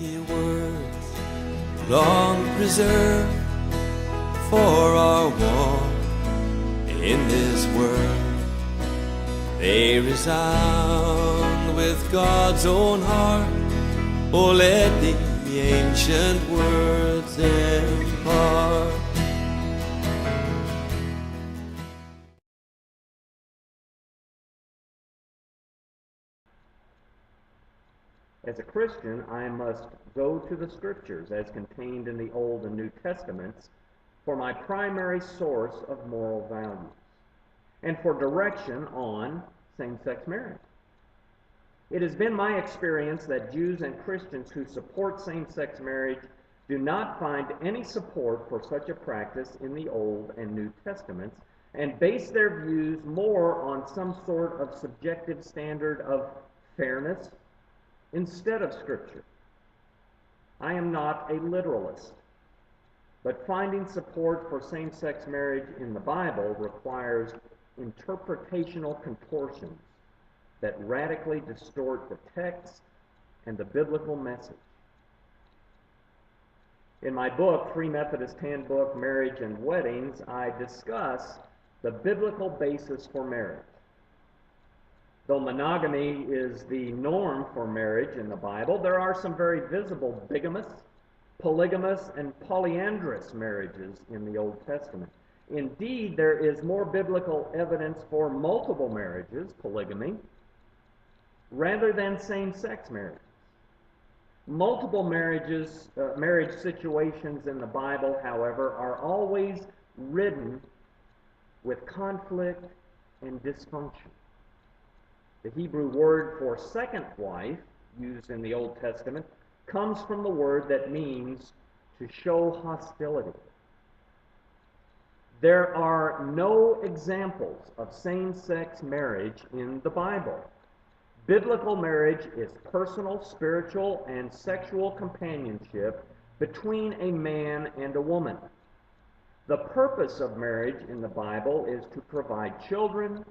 Ye words long preserved for our walk in this world, they resound with God's own heart. Oh, let the ancient words impart. As a Christian, I must go to the Scriptures as contained in the Old and New Testaments for my primary source of moral values and for direction on same-sex marriage. It has been my experience that Jews and Christians who support same-sex marriage do not find any support for such a practice in the Old and New Testaments and base their views more on some sort of subjective standard of fairness instead of Scripture. I am not a literalist, but finding support for same-sex marriage in the Bible requires interpretational contortions that radically distort the text and the biblical message. In my book, Free Methodist Handbook, Marriage and Weddings, I discuss the biblical basis for marriage. Though monogamy is the norm for marriage in the Bible, there are some very visible bigamous, polygamous, and polyandrous marriages in the Old Testament. Indeed, there is more biblical evidence for multiple marriages, polygamy, rather than same-sex marriage. Multiple marriage situations in the Bible, however, are always ridden with conflict and dysfunction. The Hebrew word for second wife, used in the Old Testament, comes from the word that means to show hostility. There are no examples of same-sex marriage in the Bible. Biblical marriage is personal, spiritual, and sexual companionship between a man and a woman. The purpose of marriage in the Bible is to provide children,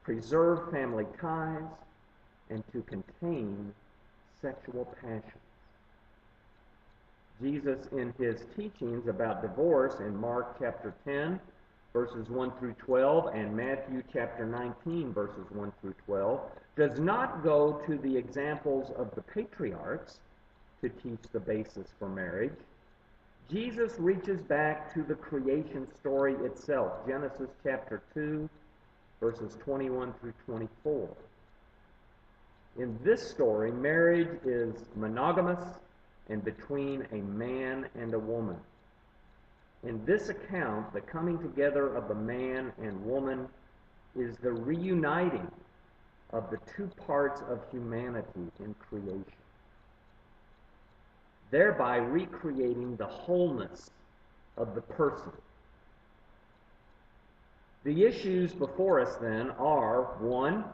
preserve family ties, and to contain sexual passions. Jesus, in his teachings about divorce in Mark chapter 10, verses 1 through 12, and Matthew chapter 19, verses 1 through 12, does not go to the examples of the patriarchs to teach the basis for marriage. Jesus reaches back to the creation story itself, Genesis chapter 2, verses 21 through 24. In this story, marriage is monogamous and between a man and a woman. In this account, the coming together of the man and woman is the reuniting of the two parts of humanity in creation, thereby recreating the wholeness of the person. The issues before us then are, 1,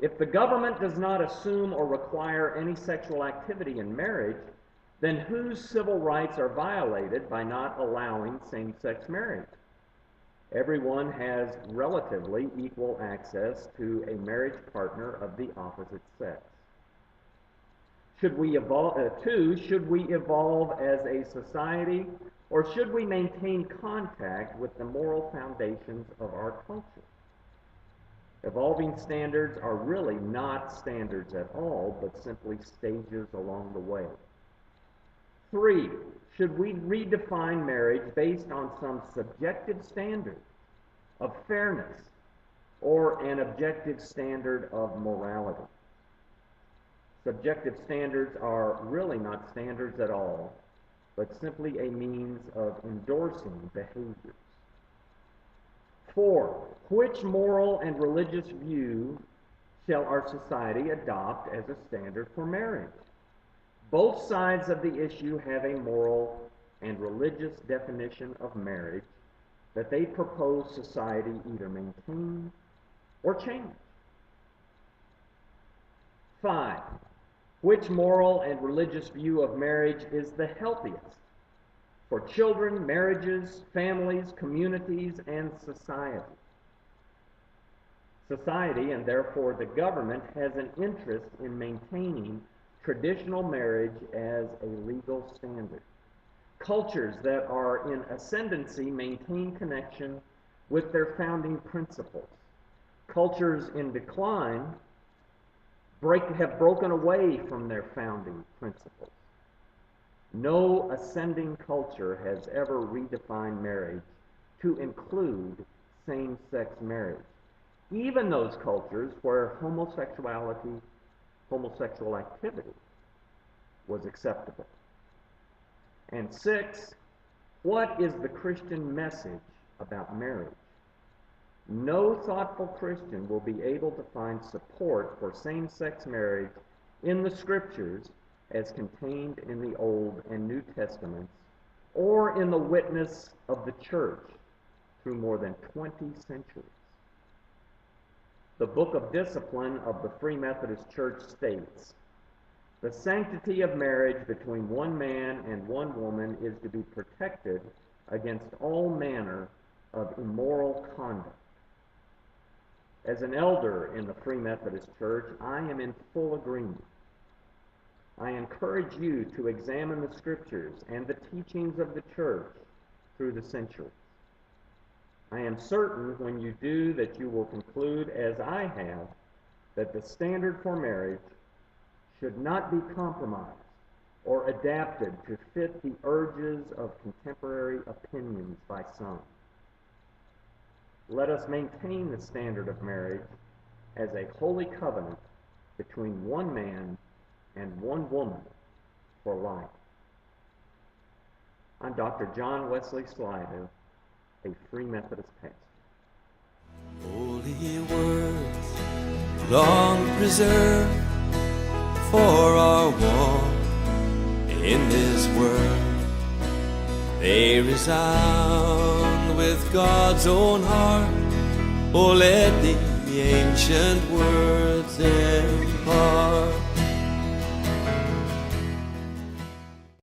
if the government does not assume or require any sexual activity in marriage, then whose civil rights are violated by not allowing same-sex marriage? Everyone has relatively equal access to a marriage partner of the opposite sex. Should we evolve as a society, or should we maintain contact with the moral foundations of our culture? Evolving standards are really not standards at all, but simply stages along the way. 3, should we redefine marriage based on some subjective standard of fairness or an objective standard of morality? Subjective standards are really not standards at all, but simply a means of endorsing behaviors. 4, which moral and religious view shall our society adopt as a standard for marriage? Both sides of the issue have a moral and religious definition of marriage that they propose society either maintain or change. 5, which moral and religious view of marriage is the healthiest for children, marriages, families, communities, and society? Society, and therefore the government, has an interest in maintaining traditional marriage as a legal standard. Cultures that are in ascendancy maintain connection with their founding principles. Cultures in decline have broken away from their founding principles. No ascending culture has ever redefined marriage to include same-sex marriage, even those cultures where homosexual activity was acceptable. And 6, what is the Christian message about marriage? No thoughtful Christian will be able to find support for same-sex marriage in the Scriptures as contained in the Old and New Testaments, or in the witness of the church through more than 20 centuries. The Book of Discipline of the Free Methodist Church states, "The sanctity of marriage between one man and one woman is to be protected against all manner of immoral conduct." As an elder in the Free Methodist Church, I am in full agreement. I encourage you to examine the Scriptures and the teachings of the Church through the centuries. I am certain when you do that you will conclude, as I have, that the standard for marriage should not be compromised or adapted to fit the urges of contemporary opinions by some. Let us maintain the standard of marriage as a holy covenant between one man and one woman for life. I'm Dr. John Wesley Slido, a Free Methodist pastor. Holy words, long preserved for our walk in this world. They resound with God's own heart. Oh, let the ancient words